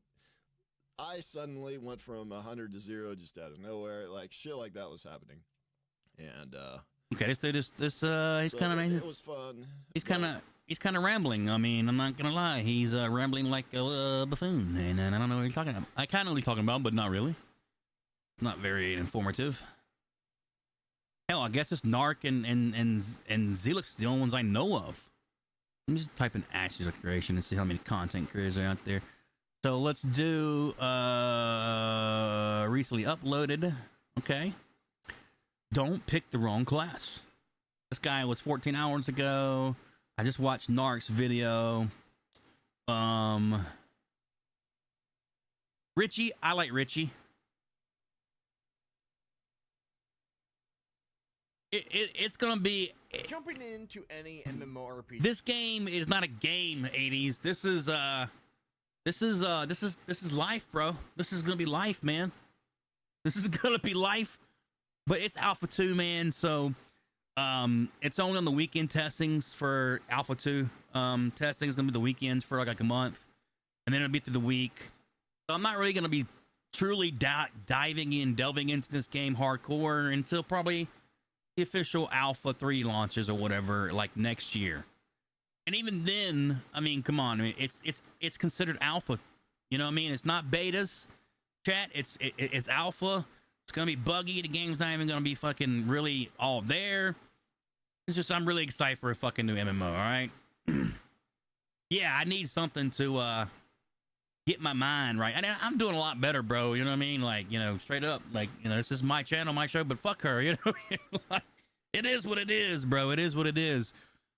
I suddenly went from 100 to 0 just out of nowhere. Like shit like that was happening. And okay, this dude is he's so kind of it was fun. he's kind of rambling. I mean, I'm not gonna lie, he's rambling like a buffoon, and I don't know what he's talking about. I kind of know what he's talking about, but not really. It's not very informative. Hell, I guess it's Narc and Zelix the only ones I know of. Let me just type in Ashes of Creation and see how many content creators are out there. So let's do recently uploaded. Okay. Don't pick the wrong class. This guy was 14 hours ago. I just watched Narc's video. Richie, I like Richie. It's gonna be Jumping into any MMORPG. this game is not a game, 80s. This is life, bro. This is gonna be life, man. This is gonna be life. But it's Alpha 2, man, so it's only on the weekend testings for Alpha 2. Testing is gonna be the weekends for like a month, and then it'll be through the week. So I'm not really gonna be truly delving into this game hardcore until probably the official Alpha 3 launches or whatever, like next year. And even then, I mean, come on, I mean, it's considered alpha. You know what I mean? It's not betas, chat. It's alpha. It's gonna be buggy. The game's not even gonna be fucking really all there. It's just I'm really excited for a fucking new MMO. All right. Yeah, I need something to get my mind right. And I'm doing a lot better, bro. You know what I mean? Like, you know, straight up, like, you know, this is my channel, my show, but fuck her. You know, like, it is what it is, bro. It is what it is.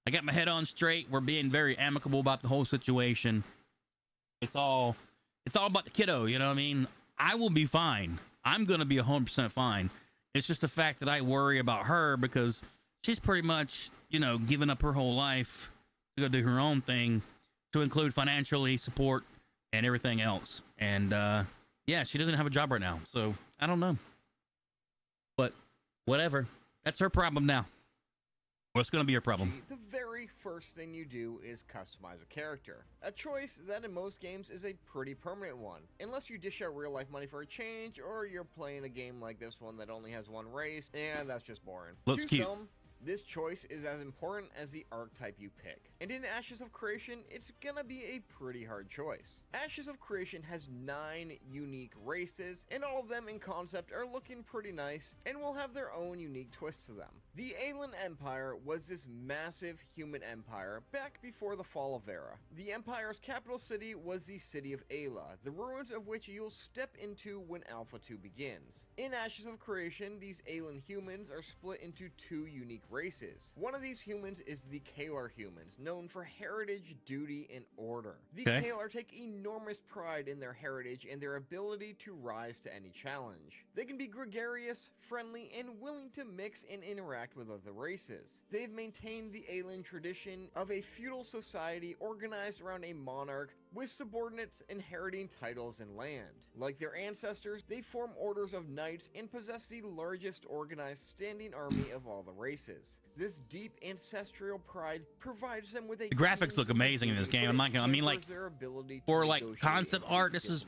I got my head on straight. We're being very amicable about the whole situation. It's all about the kiddo. You know what I mean? I will be fine. I'm gonna be 100% fine. It's just the fact that I worry about her because she's pretty much, you know, given up her whole life to go do her own thing, to include financially support and everything else. And yeah, she doesn't have a job right now, so I don't know. But whatever, that's her problem now. What's going to be her problem? The very first thing you do is customize a character. A choice that in most games is a pretty permanent one, unless you dish out real life money for a change, or you're playing a game like this one that only has one race, and that's just boring. Looks cute. Some, this choice is as important as the archetype you pick. And in Ashes of Creation, it's gonna be a pretty hard choice. Ashes of Creation has 9 unique races, and all of them in concept are looking pretty nice, and will have their own unique twists to them. The Aelan Empire was this massive human empire back before the fall of Vera. The Empire's capital city was the city of Ayla, the ruins of which you'll step into when Alpha 2 begins. In Ashes of Creation, these Aelan humans are split into 2 unique races. One of these humans is the Kalar humans, known for heritage, duty, and order. The Kalar take enormous pride in their heritage and their ability to rise to any challenge. They can be gregarious, friendly, and willing to mix and interact with other races. They've maintained the Aelan tradition of a feudal society organized around a monarch with subordinates inheriting titles and land. Like their ancestors, they form orders of knights and possess the largest organized standing army of all the races. This deep ancestral pride provides them with a The graphics look amazing in this game. I'm not gonna, I mean, like, for like concept art, this is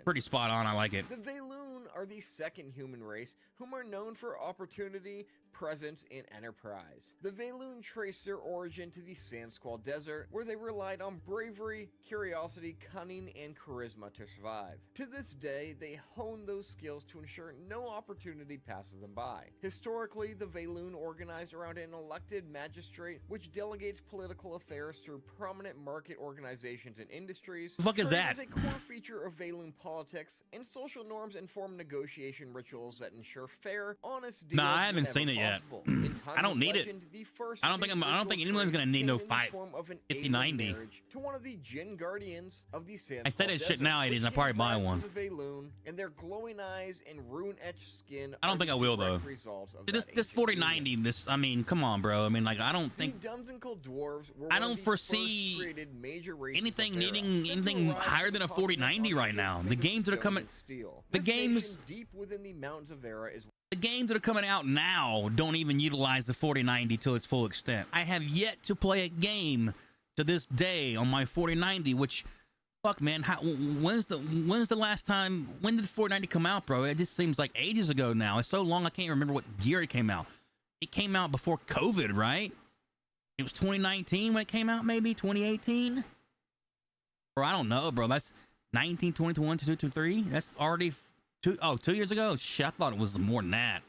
pretty spot on. I like it. The Valoon are the second human race whom are known for opportunity, presence, and enterprise. The Valoon trace their origin to the Sandsquall Desert, where they relied on bravery, curiosity, cunning, and charisma to survive. To this day, they hone those skills to ensure no opportunity passes them by. Historically, the Valoon organized around an elected magistrate, which delegates political affairs through prominent market organizations and industries. The fuck is Trade that? is a core feature of Valoon politics, and social norms inform negotiation rituals that ensure fair, honest deals. Nah, I haven't whenever seen it yet. possible. In times I don't of need it. legend, the first I don't think of these anyone's gonna ritual need no trades came in the fight. form of an 5090. Aelan marriage to one of the Jinn Guardians of the Sandsquall I said that shit Desert, nowadays, and I'll which probably gave buy rise to one. the Valoon, and their glowing eyes and rune-etched skin I don't are think the I will, direct though. results of This that this ancient 4090, union. this, I mean, come on, bro. I mean, like, I don't think The Dunsingle dwarves were I one of don't the foresee first created major races anything of Vera, needing sent to anything arrive higher to than a the continent 4090 on right ships now. The made of games that are stone coming, and steel. the This games- nation deep within the mountains of Vera is the games that are coming out now don't even utilize the 4090 to its full extent. I have yet to play a game to this day on my 4090, which, fuck, man, when's the last time? When did the 4090 come out, bro? It just seems like ages ago now. It's so long I can't remember what year it came out. It came out before COVID, right? It was 2019 when it came out, maybe 2018. Bro, I don't know, bro. That's 19, 20, 21, 22, 23. That's already 2 years ago. Shit, I thought it was more than that.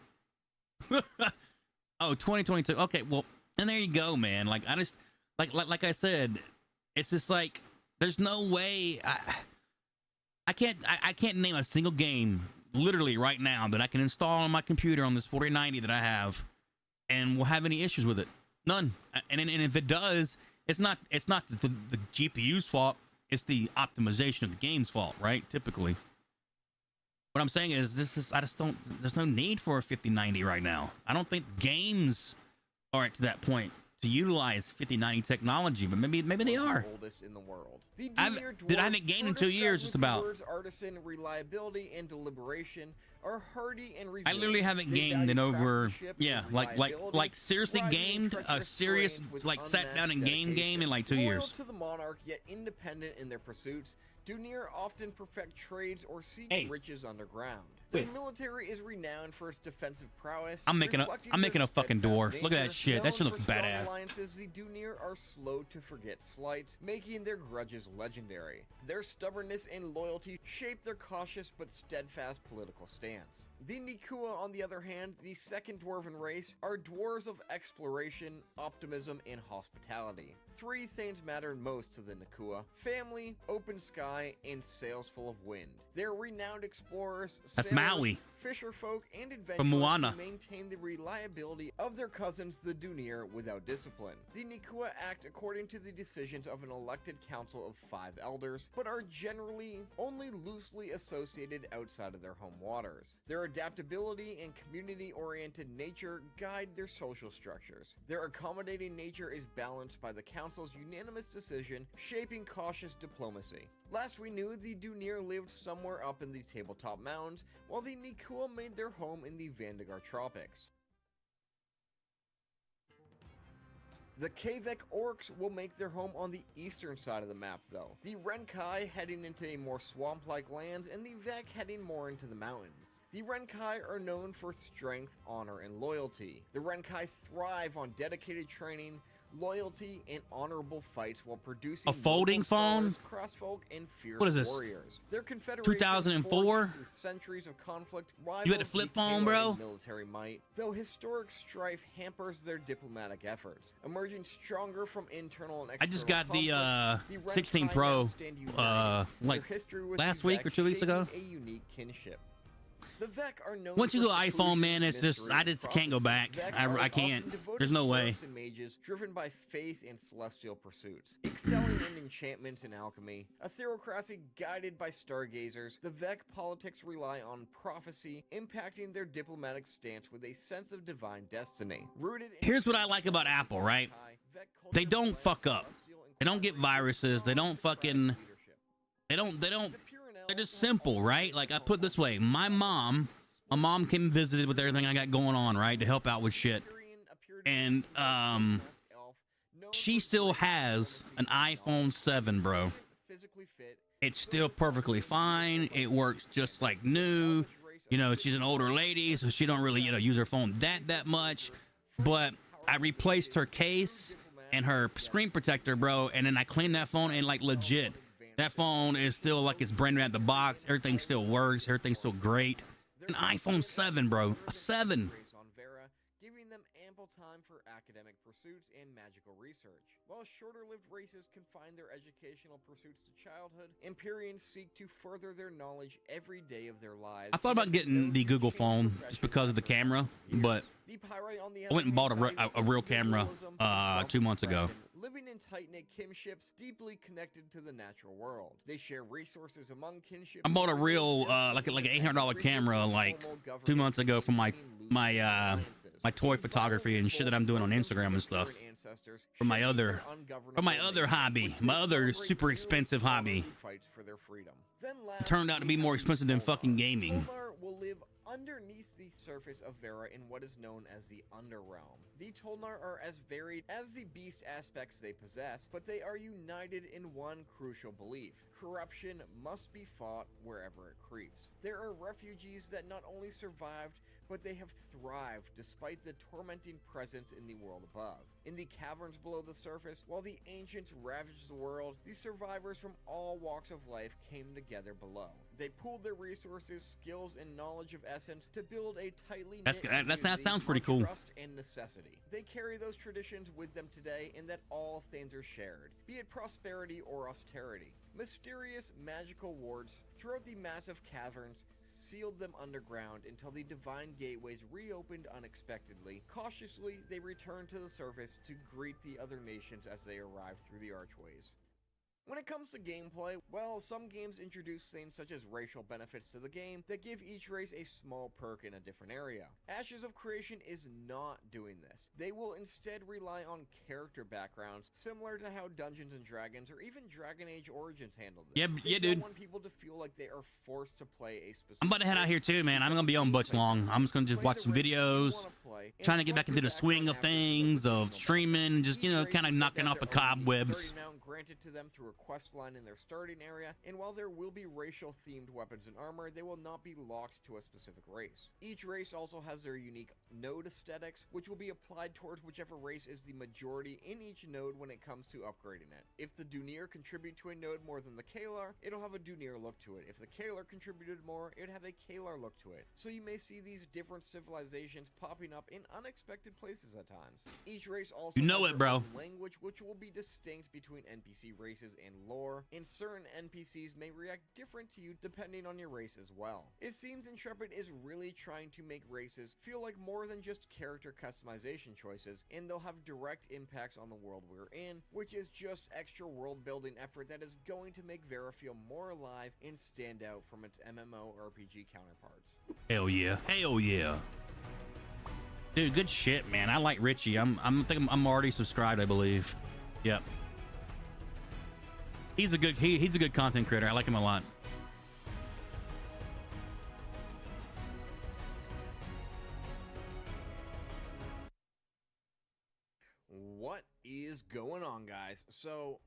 Oh, 2022. Okay, well, and there you go, man. Like, I just like I said, it's just like there's no way I can't name a single game literally right now that I can install on my computer on this 4090 that I have and will have any issues with it. None. And if it does, it's not the GPU's fault. It's the optimization of the game's fault, right? Typically. What I'm saying is there's no need for a 5090 right now. I don't think games are to that point to utilize 5090 technology, but maybe they are. the oldest in the world. The I Dunir haven't gamed in dwarves, 2 years, described just with the about. words artisan, reliability, and deliberation, are hardy and I resilient. literally haven't They gamed in value over, craftsmanship yeah, and like reliability, seriously thriving in gamed a treacherous serious, terrains with like sat down and unmatched game in like 2 dedication. years. Loyal to the monarch, yet independent in their pursuits, Dunir often perfect trades or seek Ace. riches underground. The Wait. military is renowned for its defensive prowess. I'm making reflecting a their fucking steadfast dwarf. Look at that nature. shit. That shit Known looks for strong badass. alliances, the Dunir are slow to forget slights, making their grudges legendary. Their stubbornness and loyalty shape their cautious but steadfast political stance. The Nikua, on the other hand, the second dwarven race, are dwarves of exploration, optimism, and hospitality. Three things matter most to the Nakua: family, open sky, and sails full of wind. They're renowned explorers, That's sailors, Maui. fisher folk, and adventurers From Moana. who maintain the reliability of their cousins, the Dunir, without discipline. The Nakua act according to the decisions of an elected council of 5 elders, but are generally only loosely associated outside of their home waters. Their adaptability and community-oriented nature guide their social structures. Their accommodating nature is balanced by the council's unanimous decision, shaping cautious diplomacy. Last we knew, the Dunir lived somewhere up in the Tabletop Mountains, while the Nakua made their home in the Vandagar Tropics. The Kavek Orcs will make their home on the eastern side of the map though, the Renkai heading into a more swamp-like lands and the Vek heading more into the mountains. The Renkai are known for strength, honor, and loyalty. The Renkai thrive on dedicated training, loyalty, and honorable fights while producing A folding noble phone? scholars, crossfolk, and fierce What is this? warriors. Their confederation 2004? forged through centuries of conflict, You had a rivals flip the phone, Klingon bro? in military might, though historic strife hampers their diplomatic efforts. Emerging stronger from internal and I external just got the conflicts, 16 Renkai Pro now stand united, like their history with last the week Vek or 2 weeks ago. shaping a unique kinship. The Vek are known Once you for go iPhone, seclusion, man, it's just mystery, I and just can't go prophecy. back. Vek are I can't. often devoted There's no way. clerics and mages driven by faith and celestial pursuits, excelling in enchantments and alchemy. A theocracy guided by stargazers, the Vek politics rely on prophecy, impacting their diplomatic stance with a sense of divine destiny. Rooted in Here's what I like about Apple, right? Vek They culture don't blends fuck up. celestial and They don't get viruses. They don't fucking. leadership. They don't. The Purinels They're just have simple, also right? Like I put it this way, my mom came and visited with everything I got going on, right, to help out with shit. And she still has an iPhone 7, bro. physically fit. It's still perfectly fine. It works just like new. You know, she's an older lady, so she don't really, use her phone that much. But I replaced her case and her screen protector, bro, and then I cleaned that phone and like legit. That phone is still like it's brand new out the box. Everything still works. Everything's still great. An iPhone 7, bro. A 7. On Vera, giving them ample time for academic pursuits and magical research. While shorter-lived races confine their educational pursuits to childhood, Empyreans seek to further their knowledge every day of their lives. I thought about getting the Google phone just because of the camera, but The Pyri, on the I went and bought other hand, a value real camera, individualism, 2 months ago. self-expression, living in tight-knit kinships deeply connected to the natural world. They share resources among kinships. I bought a real like an $800 camera like 2 months ago for my toy photography and shit that I'm doing on Instagram and stuff. For my other hobby, my other super expensive hobby. It turned out to be more expensive than fucking gaming. Tolnar will live underneath the surface of Vera in what is known as the Underrealm. The Tolnar are as varied as the beast aspects they possess, but they are united in one crucial belief: corruption must be fought wherever it creeps. There are refugees that not only survived, but they have thrived despite the tormenting presence in the world above. In the caverns below the surface, while the ancients ravaged the world, the survivors from all walks of life came together below. They pooled their resources, skills, and knowledge of Essence to build a tightly knit That sounds pretty of cool. trust and necessity. They carry those traditions with them today in that all things are shared, be it prosperity or austerity. Mysterious magical wards throughout the massive caverns sealed them underground until the divine gateways reopened unexpectedly. Cautiously, they returned to the surface to greet the other nations as they arrived through the archways. When it comes to gameplay, well, some games introduce things such as racial benefits to the game that give each race a small perk in a different area. Ashes of Creation is not doing this. They will instead rely on character backgrounds, similar to how Dungeons & Dragons or even Dragon Age Origins handled this. Yeah, They dude. don't want people to feel like they are forced to play a specific I'm about to head out here race too, man. I'm because gonna be on Butch gameplay long. I'm just gonna just Play watch the some race you videos, wanna play, and trying to get swap back your into the swing background of after the things, of professional streaming, battle. just Each race kind of is knocking set off the their own unique cobwebs sturdy mount granted to them through a quest line in their starting area, and while there will be racial themed weapons and armor, they will not be locked to a specific race. Each race also has their unique node aesthetics, which will be applied towards whichever race is the majority in each node when it comes to upgrading it. If the Dunir contribute to a node more than the Kalar, it'll have a Dunir look to it. If the Kalar contributed more, it'd have a Kalar look to it. So you may see these different civilizations popping up in unexpected places at times. Each race also You know has it, their bro. own language, which will be distinct between NPC races and lore, and certain NPCs may react different to you depending on your race as well. It seems Intrepid is really trying to make races feel like more than just character customization choices, and they'll have direct impacts on the world we're in, which is just extra world building effort that is going to make Vera feel more alive and stand out from its MMORPG counterparts. Hell yeah. Hell yeah. Dude, good shit, man. I like Richie. I'm already subscribed, I believe. Yep. He's a good content creator. I like him a lot. What is going on, guys? So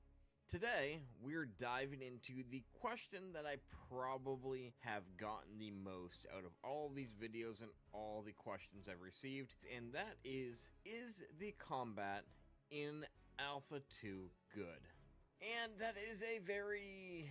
today we're diving into the question that I probably have gotten the most out of all these videos and all the questions I've received, and that is the combat in Alpha 2 good? And that is a very,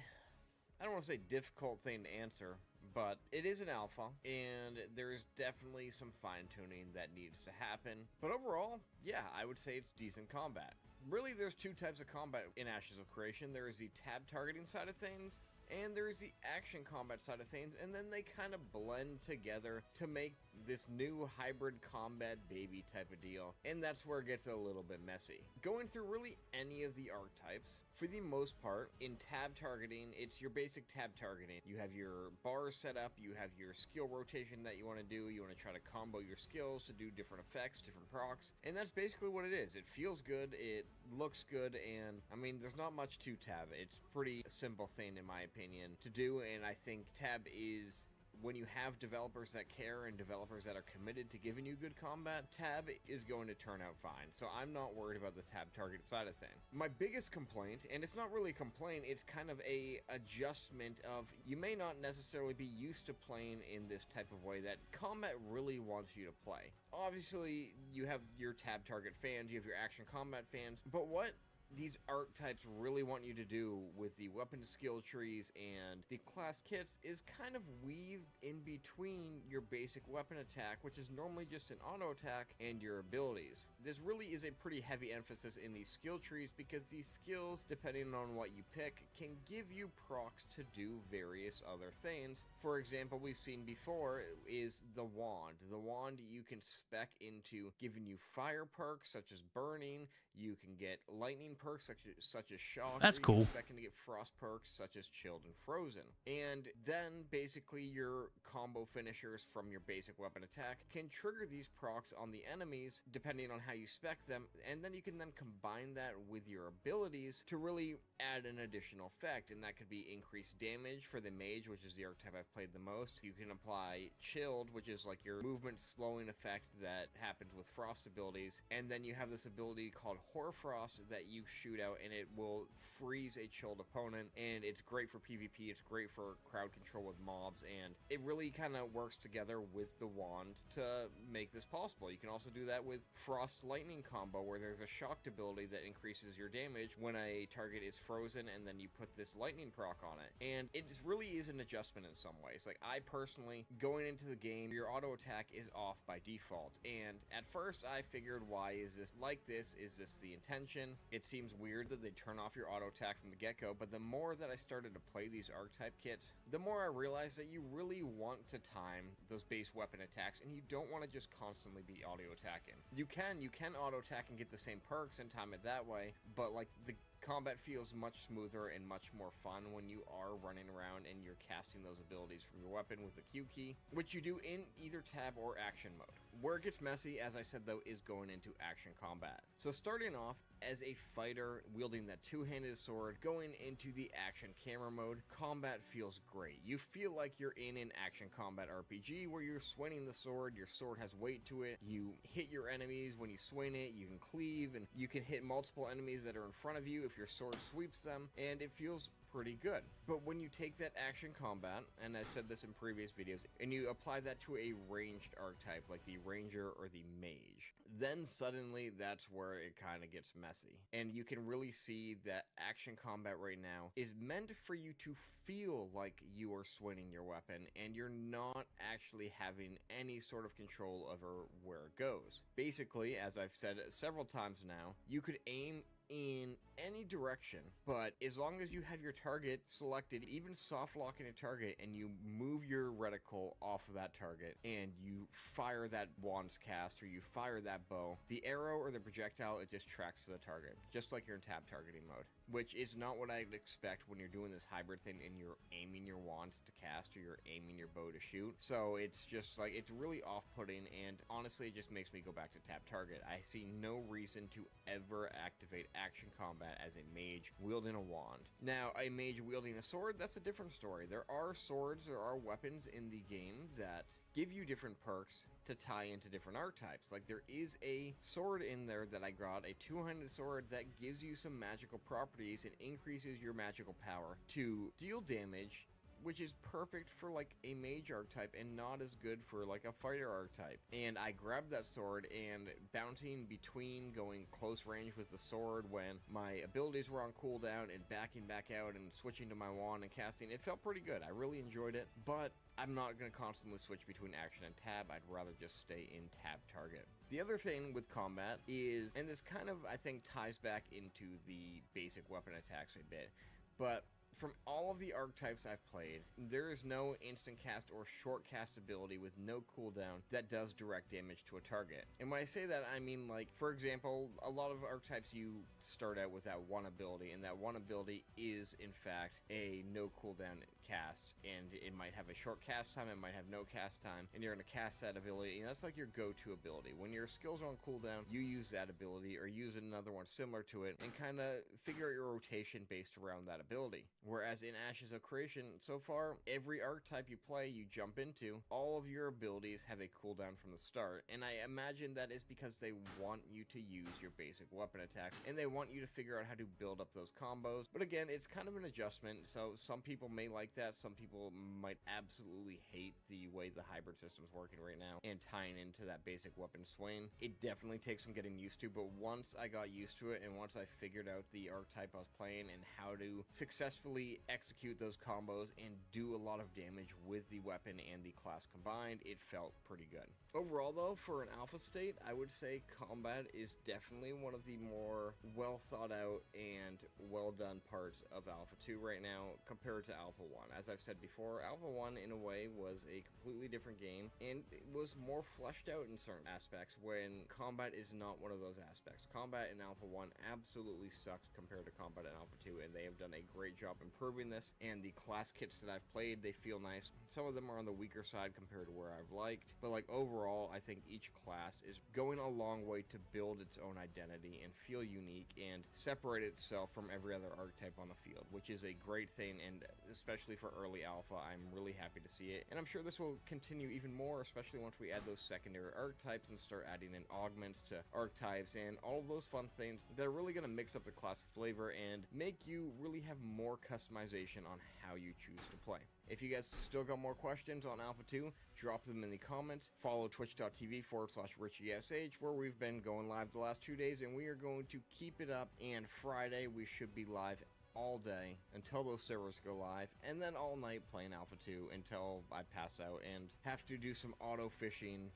I don't want to say difficult thing to answer, but it is an alpha, and there is definitely some fine-tuning that needs to happen. But overall, yeah, I would say it's decent combat. Really, there's two types of combat in Ashes of Creation. There is the tab targeting side of things, and there's the action combat side of things, and then they kind of blend together to make this new hybrid combat baby type of deal, and that's where it gets a little bit messy. Going through really any of the archetypes, for the most part, in tab targeting, it's your basic tab targeting. You have your bars set up, you have your skill rotation that you want to do, you want to try to combo your skills to do different effects, different procs, and that's basically what it is. It feels good, it looks good, and I mean, there's not much to tab. It's a pretty simple thing, in my opinion, to do, and I think tab is, when you have developers that care and developers that are committed to giving you good combat, tab is going to turn out fine. So I'm not worried about the tab target side of things. My biggest complaint, and it's not really a complaint, it's kind of a adjustment of, you may not necessarily be used to playing in this type of way that combat really wants you to play. Obviously, you have your tab target fans, you have your action combat fans, but what these archetypes really want you to do with the weapon skill trees and the class kits is kind of weave in between your basic weapon attack, which is normally just an auto attack, and your abilities. This really is a pretty heavy emphasis in these skill trees because these skills, depending on what you pick, can give you procs to do various other things. For example, we've seen before is the wand. The wand you can spec into giving you fire perks such as burning. You can get lightning perks such as shock. That's cool. You're expecting to get frost perks such as chilled and frozen. And then basically your combo finishers from your basic weapon attack can trigger these procs on the enemies depending on how you spec them, and then you can then combine that with your abilities to really add an additional effect, and that could be increased damage for the mage, which is the archetype I've played the most. You can apply chilled, which is like your movement slowing effect that happens with frost abilities, and then you have this ability called Hoarfrost that you shoot out and it will freeze a chilled opponent, and it's great for PvP, it's great for crowd control with mobs, and it really kind of works together with the wand to make this possible. You can also do that with Frost Lightning combo, where there's a shocked ability that increases your damage when a target is frozen, and then you put this lightning proc on it, and it really is an adjustment in some ways. Like, I personally, going into the game, your auto attack is off by default, and at first I figured, why is this like this? Is this the intention? It seems weird that they turn off your auto attack from the get-go, but the more that I started to play these archetype kits, the more I realized that you really want to time those base weapon attacks, and you don't want to just constantly be auto attacking. You can auto attack and get the same perks and time it that way, but like the combat feels much smoother and much more fun when you are running around and you're casting those abilities from your weapon with the Q key, which you do in either tab or action mode. Where it gets messy, as I said though, is going into action combat. So starting off as a fighter wielding that two-handed sword, going into the action camera mode, combat feels great. You feel like you're in an action combat RPG where you're swinging the sword, your sword has weight to it, you hit your enemies when you swing it, you can cleave, and you can hit multiple enemies that are in front of you if your sword sweeps them, and it feels pretty good. But when you take that action combat, and I said this in previous videos, and you apply that to a ranged archetype like the ranger or the mage, then suddenly that's where it kind of gets messy. And you can really see that action combat right now is meant for you to feel like you are swinging your weapon and you're not actually having any sort of control over where it goes. Basically, as I've said several times now, you could aim in any direction, but as long as you have your target selected, even soft locking a target, and you move your reticle off of that target and you fire that wand's cast or you fire that bow, the arrow or the projectile, it just tracks to the target, just like you're in tab targeting mode, which is not what I'd expect when you're doing this hybrid thing and you're aiming your wand to cast or you're aiming your bow to shoot. So it's just like, it's really off-putting, and honestly it just makes me go back to tab target. I see no reason to ever activate action combat as a mage wielding a wand. Now, a mage wielding a sword, that's a different story. There are swords, there are weapons in the game that give you different perks to tie into different archetypes. Like, there is a sword in there that I got, a two-handed sword that gives you some magical properties and increases your magical power to deal damage, which is perfect for like a mage archetype and not as good for like a fighter archetype. And I grabbed that sword, and bouncing between going close range with the sword when my abilities were on cooldown and backing back out and switching to my wand and casting, it felt pretty good. I really enjoyed it, but I'm not going to constantly switch between action and tab. I'd rather just stay in tab target. The other thing with combat is, and this kind of I think ties back into the basic weapon attacks a bit, but from all of the archetypes I've played, there is no instant cast or short cast ability with no cooldown that does direct damage to a target. And when I say that, I mean, like, for example, a lot of archetypes you start out with that one ability, and that one ability is, in fact, a no cooldown cast, and it might have a short cast time, it might have no cast time, and you're going to cast that ability, and that's like your go-to ability. When your skills are on cooldown, you use that ability, or use another one similar to it, and kind of figure out your rotation based around that ability. Whereas in Ashes of Creation, so far, every archetype you play, you jump into, all of your abilities have a cooldown from the start, and I imagine that is because they want you to use your basic weapon attacks, and they want you to figure out how to build up those combos. But again, it's kind of an adjustment, so some people may like that, some people might absolutely hate the way the hybrid system's working right now, and tying into that basic weapon swing. It definitely takes some getting used to, but once I got used to it, and once I figured out the archetype I was playing and how to successfully execute those combos and do a lot of damage with the weapon and the class combined, it felt pretty good. Overall though, for an alpha state, I would say combat is definitely one of the more well thought out and well done parts of Alpha 2 right now compared to Alpha 1. As I've said before, Alpha 1 in a way was a completely different game, and it was more fleshed out in certain aspects when combat is not one of those aspects. Combat in Alpha 1 absolutely sucks compared to combat in Alpha 2, and they have done a great job improving this, and the class kits that I've played, they feel nice. Some of them are on the weaker side compared to where I've liked, but like overall, I think each class is going a long way to build its own identity and feel unique and separate itself from every other archetype on the field, which is a great thing, and especially for early alpha, I'm really happy to see it. And I'm sure this will continue even more, especially once we add those secondary archetypes and start adding in augments to archetypes and all of those fun things that are really going to mix up the class flavor and make you really have more customization on how you choose to play. If you guys still got more questions on Alpha 2, drop them in the comments. Follow twitch.tv/RichieSH, where we've been going live the last 2 days, and we are going to keep it up. And Friday, we should be live all day until those servers go live, and then all night playing Alpha 2 until I pass out and have to do some auto fishing,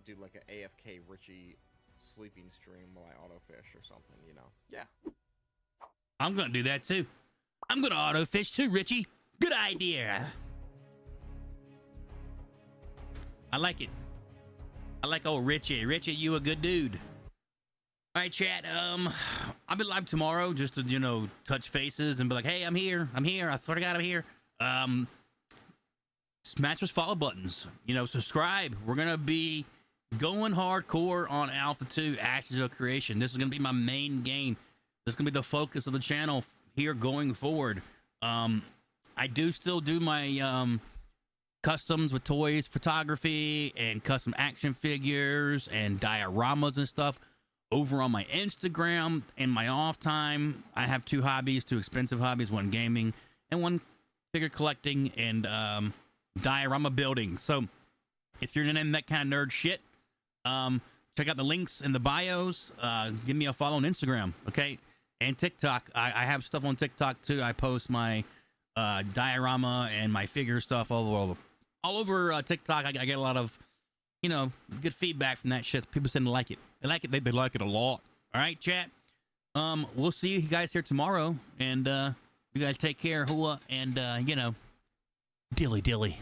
do like an AFK Richie sleeping stream while I auto fish or something, you know. Yeah. I'm gonna do that too. I'm gonna auto fish too, Richie. Good idea. I like it. I like old Richie. Richie, you a good dude. All right, chat. I'll be live tomorrow just to, you know, touch faces and be like, hey, I'm here. I'm here. I swear to God, I'm here. Smash those follow buttons. You know, subscribe. We're gonna be going hardcore on Alpha 2 Ashes of Creation. This is gonna be my main game. This is gonna be the focus of the channel here going forward. I do still do my customs with toys, photography, and custom action figures and dioramas and stuff over on my Instagram and my off time. I have two hobbies, two expensive hobbies, one gaming and one figure collecting and diorama building. So if you're into that kind of nerd shit, check out the links in the bios. Give me a follow on Instagram, okay? And TikTok. I have stuff on TikTok too. I post my diorama and my figure stuff all over TikTok. I get a lot of, you know, good feedback from that shit. People seem to like it. They like it. They like it a lot. All right, chat. We'll see you guys here tomorrow, and you guys take care. Hua, and you know, dilly dilly.